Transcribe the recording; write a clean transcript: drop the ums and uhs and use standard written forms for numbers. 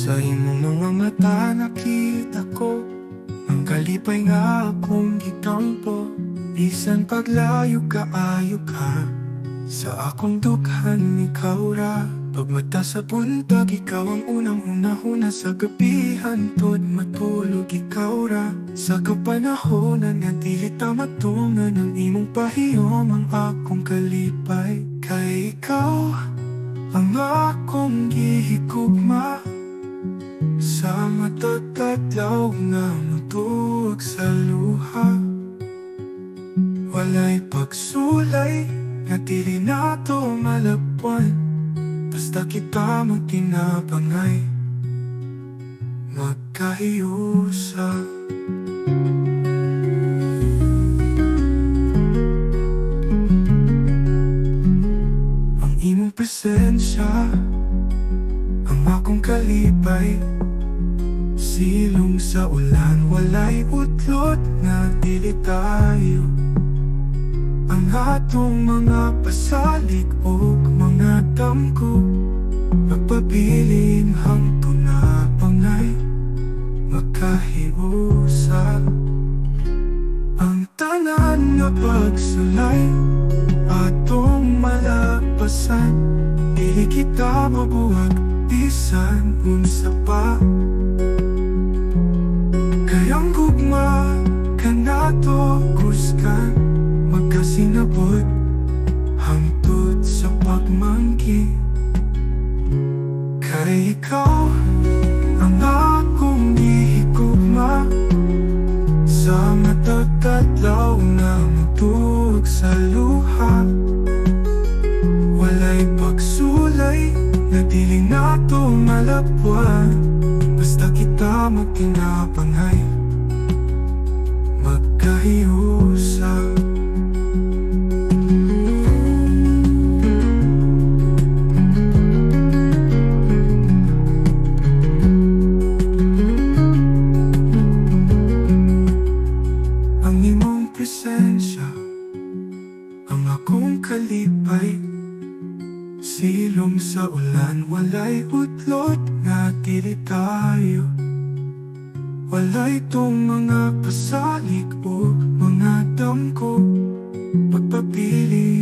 Sa imong mga mata nakita ko ang kalipay nga akong gikampo. Bisan paglayo kaayo ka, sa akong dughan ikaw ra. Pagmata sa buntag, ikaw ang unang hunahuna. Sa gabi hantod matulog, ikaw ra. Sa kapanahonan nga dili ta matungan, ang imong pahiyom ang akong kalipay. Kay ikaw ang akong gihigugma, sa matatadlaw nga mutuog sa luha. Walay pagsulay nga dili nato malabwan, basta kita magtinabangay, magkahiusa. Ang imong presensya ang akong kalipay. Silong sa ulan, walay utlot nga dili tayo. Ang atong mga pasalig o mga damko, magpabiling hangtod na pangay, magkahiusa. Ang tanan nga pagsulay atong malagpasan, dili kita mabuwag bisan unsa pa. Kayang gugma ka nato kuskan, magkasinabot hangtod sa pagmangki. Kay ikaw ang akong gihigugma, sa matatadlaw nga mutuog sa luha. Walay pagsulay na dili nato malabwan, basta kita magkinabangay, magkahiusa. Ang imong presensya ang akong kalipay. Silong sa ulan, walay utlot nga dili tayo. Walay tong mga pasalig o mga damko, pagpapili